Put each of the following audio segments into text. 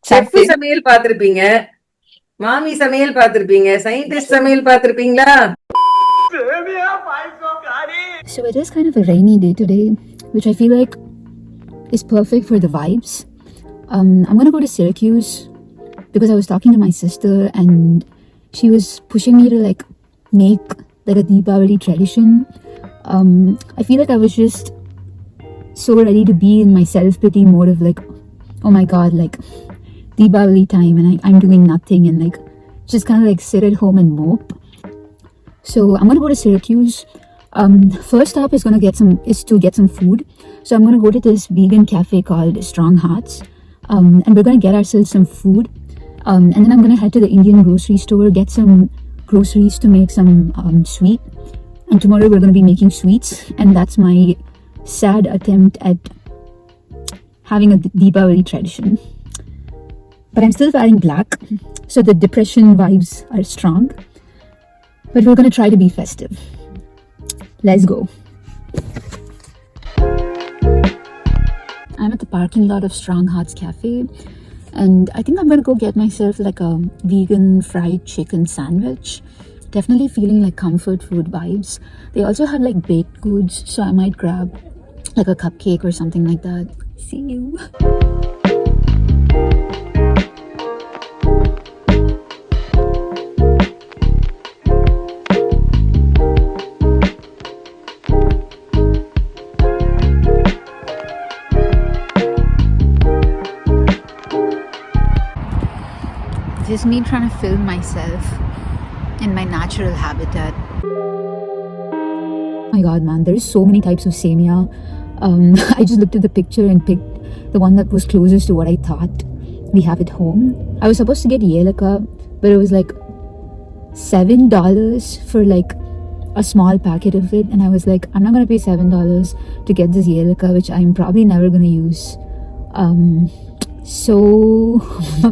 Chef சமையல் பாத்திருப்பீங்க, மாமி சமையல் பாத்திருப்பீங்க, சயின்டிஸ்ட் சமையல் பாத்திருப்பீங்களா? So it is kind of a rainy day today, which I feel like is perfect for the vibes. I'm gonna go to Syracuse because I was talking to my sister and she was pushing me to like make like a Deepavali tradition. I feel like I was just so ready to be in my self-pity mode of like, oh my god, like Deepavali time and I'm doing nothing and like just kind of like sit at home and mope. So I'm gonna go to Syracuse. First stop is to get some food. So I'm gonna go to this vegan cafe called Strong Hearts, and we're gonna get ourselves some food. And then I'm gonna head to the Indian grocery store, get some groceries to make some sweet. And tomorrow we're gonna be making sweets, and that's my sad attempt at having a Deepavali tradition. But I'm still wearing black, so the depression vibes are strong. But we're gonna try to be festive. Let's go. I'm at the parking lot of Strong Hearts Cafe, and I think I'm gonna go get myself like a vegan fried chicken sandwich. Definitely feeling like comfort food vibes. They also had like baked goods, so I might grab like a cupcake or something like that. See you. Just me trying to film myself in my natural habitat. Oh my god, man, there's so many types of semia. I just looked at the picture and picked the one that was closest to what I thought we have at home. I was supposed to get yelaka, but it was like $7 for like a small packet of it, and I was like, I'm not gonna pay $7 to get this yelaka, which I'm probably never gonna use. So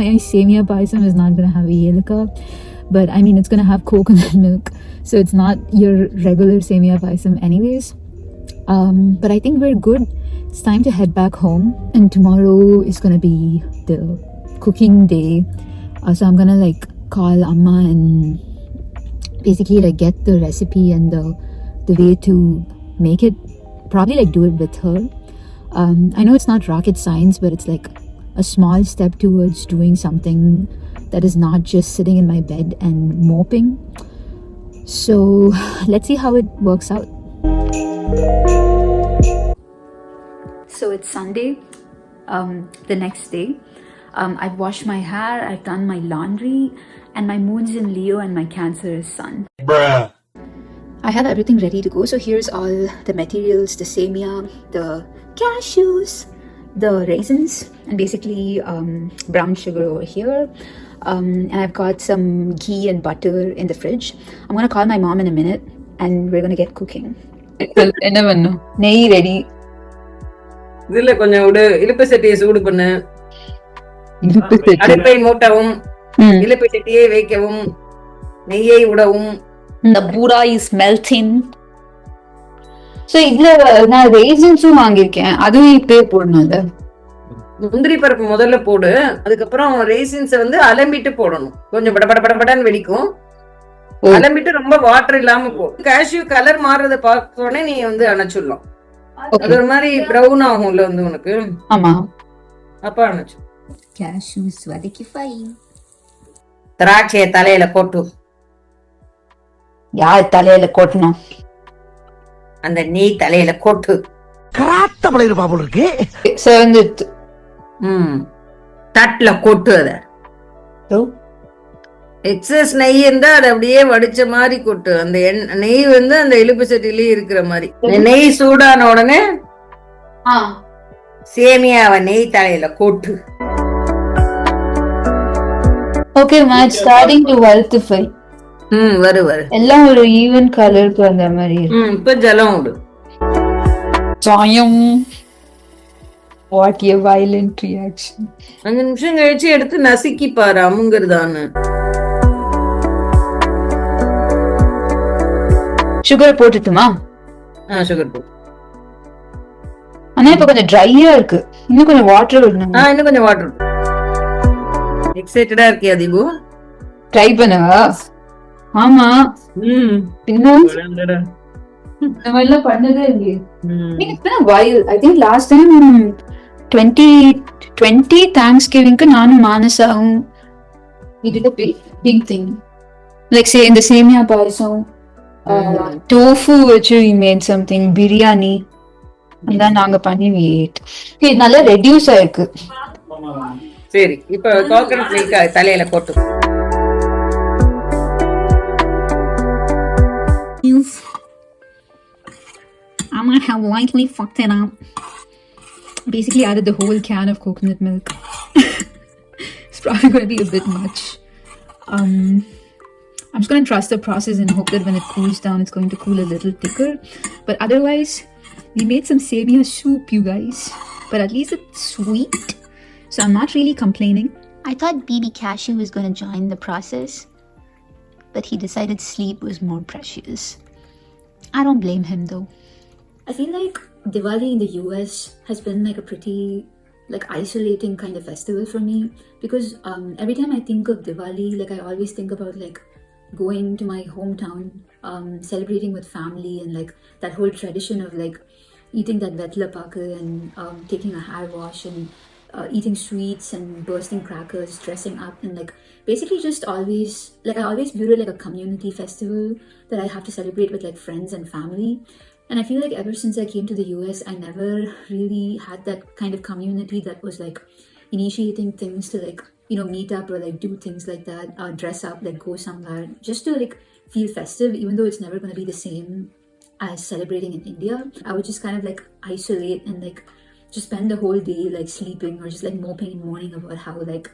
my semia payasam is not gonna have a yelaka, but I mean it's gonna have coconut milk, so it's not your regular semia payasam anyways. But I think we're good. It's time to head back home, and tomorrow is gonna be the cooking day. So I'm gonna like call Amma and basically like get the recipe and the way to make it. Probably like do it with her. I know it's not rocket science, but it's like a small step towards doing something that is not just sitting in my bed and moping. So let's see how it works out. So it's Sunday, the next day. I've washed my hair, I've done my laundry, and my moon's in Leo and my Cancer is Sun. Bruh. I have everything ready to go. So here's all the materials: the semia, the cashews, the raisins, and basically brown sugar over here. And I've got some ghee and butter in the fridge. I'm gonna call my mom in a minute and we're gonna get cooking. என்ன பண்ணும்? நெய் ready. இதுல கொஞ்சம் இலுப்பு சட்டியை சூடு பண்ணு. அடுப்பை மூட்டவும், இலுப்பு சட்டியை வைக்கவும், நெய்யை விடவும். The Buddha is melting. So இதுல நான் ரெய்சின்ஸும் வாங்கியிருக்கேன், அதுவும் இப்பே போடணும்ல. முந்திரி பருப்பு முதல்ல போடு, அதுக்கப்புறம் ரெய்சின்ஸை வந்து அலம்பிட்டு போடணும். கொஞ்சம் படபடன்னு வெடிக்கும், அலம்பிட்டு ரொம்ப வாட்டர் இல்லாம போடும். கேஷ்யூ கலர் மாறுறத பார்த்தோடனே நீ வந்து அணைச்சிடலாம். அது ஒரு மாதிரி பிரவுன் ஆகும்ல வந்து உனக்கு. ஆமா, அப்ப அணைச்சு. கேஷ்யூஸ் வதக்கி ஃப்ரை. திராட்சையை தலையில கொட்டு. யார் தலையில கொட்டணும்? அந்த நீ தலையில கொட்டு. கராத்த பழைய பாபு இருக்கு. செவந்துட்டு தட்டுல கொட்டு. அத எக்ஸஸ் நெய் இருந்தா அது அப்படியே வடிச்ச மாதிரி கொட்டு. அந்த நெய் வந்து அந்த இலுப்பு சட்டிலேயே இருக்கிற மாதிரி. நெய் சூடான உடனே சேமியாவை நெய் தலையில கொட்டு. ஓகே, மேட்ச் ஸ்டார்டிங் டு வறுத்துஃபை. வரு எல்லாம் ஒரு ஈவன் கலருக்கு வந்த மாதிரி. இப்ப ஜலம் விடு. சாயம். What a violent reaction. 5 நிமிஷம் கழிச்சு எடுத்து நசுக்கி பாரு அமுங்கிறதான்னு. சுகர் போட்டுட்டுமா? சுகர் போட்டு. ஆனா இப்ப கொஞ்சம் ட்ரையா இருக்கு, இன்னும் கொஞ்சம் வாட்டர் விடணும். இன்னும் கொஞ்சம் வாட்டர். எக்ஸைட்டடா இருக்கியா தீபு? ட்ரை பண்ணவா? ஆமா. பின்ன இந்த மாதிரிலாம் பண்ணதே இல்லையே. It's been a while. I think last time 2020 Thanksgiving நானும் மானசாவும் we did a big thing. Like say in the semia payasam, tofu வச்சு we made something, biryani. அதான் நாங்க பண்ணி we ate. இது நல்லா ரெடியூஸ் ஆயிருக்கு. சரி, இப்ப கோகனட் மில்க் தலையில போட்டு. I might have lightly fucked it up. Basically added the whole can of coconut milk. It's probably going to be a bit much. I'm just going to trust the process and hope that when it cools down, it's going to cool a little thicker. But otherwise, we made some semia soup, you guys. But at least it's sweet. So I'm not really complaining. I thought BB Cashew was going to join the process, but he decided sleep was more precious. I don't blame him though. I feel like Diwali in the US has been like a pretty like isolating kind of festival for me, because every time I think of Diwali, like I always think about like going to my hometown, celebrating with family, and like that whole tradition of like eating that vetlapaka and taking a hair wash and eating sweets and bursting crackers, dressing up, and like basically just always like I always viewed it like a community festival that I have to celebrate with like friends and family. And I feel like ever since I came to the US, I never really had that kind of community that was like initiating things to like, you know, meet up or like do things like that, dress up, like go somewhere just to like feel festive, even though it's never going to be the same as celebrating in India. I would just kind of like isolate and like just spend the whole day like sleeping or just like moping and mourning about how like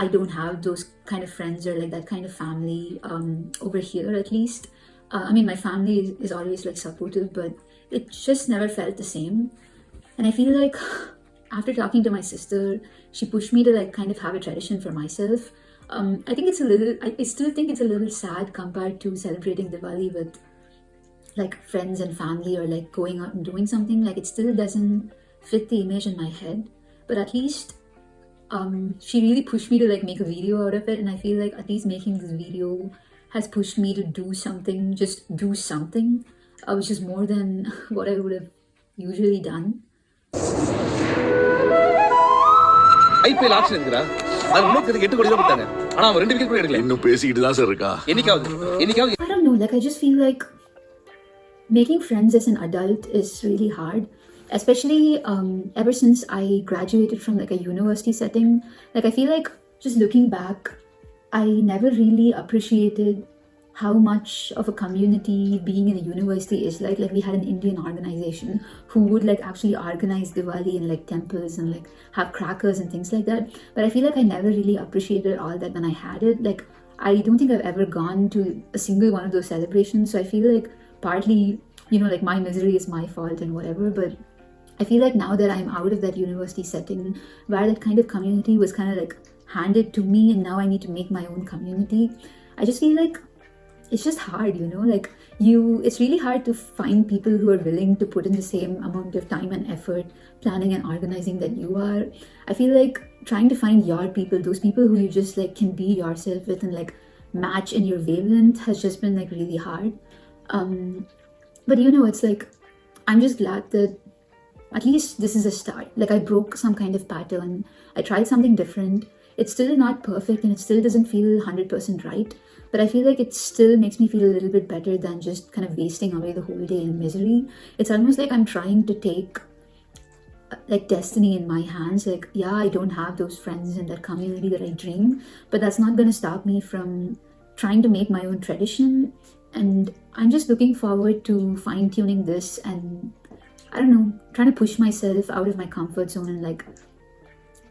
I don't have those kind of friends or like that kind of family over here at least. I mean, my family is always like supportive, but it just never felt the same. And I feel like after talking to my sister, she pushed me to like kind of have a tradition for myself. I think it's a little, I still think it's a little sad compared to celebrating Diwali with like friends and family or like going out and doing something. Like it still doesn't fit the image in my head. But at least she really pushed me to like make a video out of it. And I feel like at least making this video has pushed me to do something, just do something, which is more than what I would have usually done. IPL option இருக்குடா. அது உங்களுக்கு 8 கோடி ரூபாய் கொடுத்தாங்க. ஆனா அவன் 2 wicket கூட எடுக்கல. இன்னும் பேசிக்கிட்டு தான் சார் இருக்கா. என்னைக்காவது I don't know, like I just feel like making friends as an adult is really hard, especially ever since I graduated from like a university setting. Like I feel like just looking back, I never really appreciated how much of a community being in a university is like. Like we had an Indian organization who would like actually organize Diwali in like temples and like have crackers and things like that. But I feel like I never really appreciated all that when I had it. Like I don't think I've ever gone to a single one of those celebrations. So I feel like partly, you know, like my misery is my fault and whatever. But I feel like now that I'm out of that university setting where that kind of community was kind of like handed to me, and now I need to make my own community, I just feel like it's just hard, you know, like it's really hard to find people who are willing to put in the same amount of time and effort planning and organizing that you are. I feel like trying to find your people, those people who you just like can be yourself with and like match in your wavelength, has just been like really hard. But you know, it's like I'm just glad that at least this is a start. Like I broke some kind of pattern, I tried something different. It's still not perfect and it still doesn't feel 100% right, but I feel like it still makes me feel a little bit better than just kind of wasting away the whole day in misery. It's almost like I'm trying to take like destiny in my hands. Like, yeah, I don't have those friends and that community that I dream, but that's not going to stop me from trying to make my own tradition. And I'm just looking forward to fine-tuning this and, I don't know, trying to push myself out of my comfort zone and like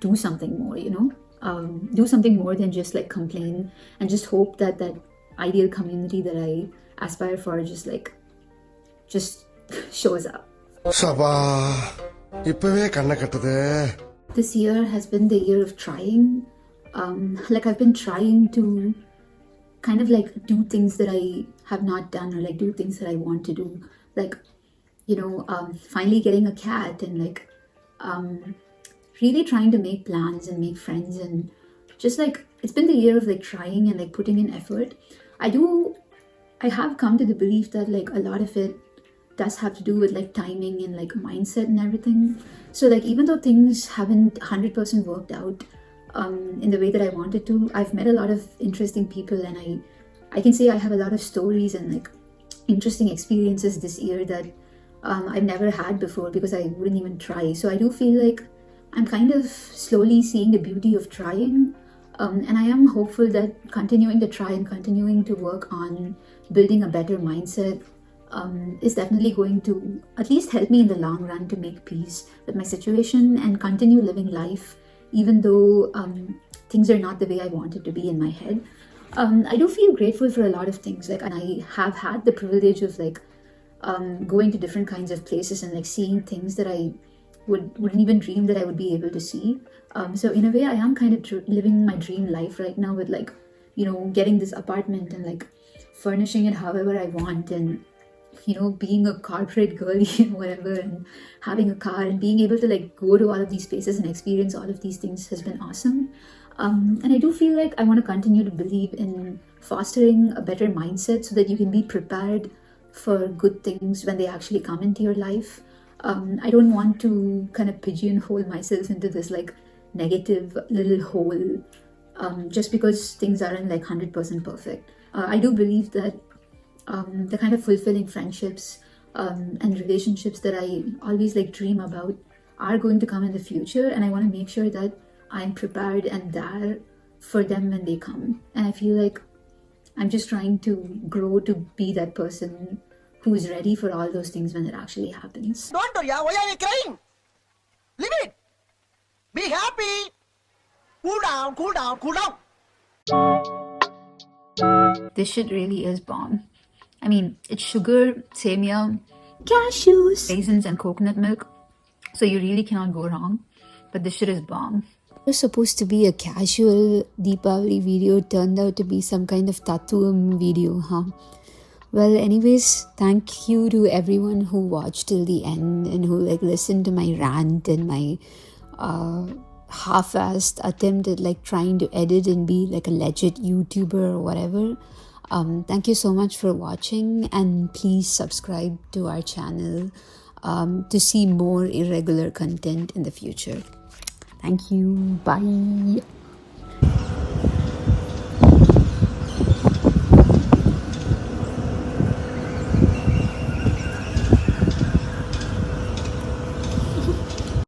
do something more, you know. Do something more than just like complain and just hope that that ideal community that I aspire for just shows up. சபா இப்பவே கண்ண கட்டுது. This year has been the year of trying. Like I've been trying to kind of like do things that I have not done, or like do things that I want to do, like, you know, finally getting a cat and like really trying to make plans and make friends and just like it's been the year of like trying and like putting in effort. I have come to the belief that like a lot of it does have to do with like timing and like mindset and everything. So like even though things haven't 100% worked out in the way that I wanted to, I've met a lot of interesting people, and I can say I have a lot of stories and like interesting experiences this year that I've never had before because I wouldn't even try. So I do feel like I'm kind of slowly seeing the beauty of trying. And I am hopeful that continuing to try and continuing to work on building a better mindset is definitely going to at least help me in the long run to make peace with my situation and continue living life, even though things are not the way I want it to be in my head. I do feel grateful for a lot of things, like, and I have had the privilege of like going to different kinds of places and like seeing things that I wouldn't even dream that I would be able to see. So in a way, I am kind of living my dream life right now with like, you know, getting this apartment and like furnishing it however I want, and you know, being a corporate girly and whatever, and having a car and being able to like go to all of these places and experience all of these things has been awesome. And I do feel like I want to continue to believe in fostering a better mindset so that you can be prepared for good things when they actually come into your life. I don't want to kind of pigeonhole myself into this like negative little hole just because things aren't like 100% perfect. I do believe that the kind of fulfilling friendships and relationships that I always like dream about are going to come in the future, and I want to make sure that I'm prepared and there for them when they come. And I feel like I'm just trying to grow to be that person who's ready for all those things when it actually happens. Don't worry, why are you crying? Leave it. Be happy. Cool down, cool down, cool down. This shit really is bomb. I mean, it's sugar, semia, cashews, raisins, and coconut milk. So you really cannot go wrong. But this shit is bomb. It was supposed to be a casual Deepavali video, turned out to be some kind of Tatuam video, huh? Well, anyways, thank you to everyone who watched till the end and who like listened to my rant and my half-assed attempt at like trying to edit and be like a legit YouTuber or whatever. Thank you so much for watching, and please subscribe to our channel to see more irregular content in the future. Thank you. Bye.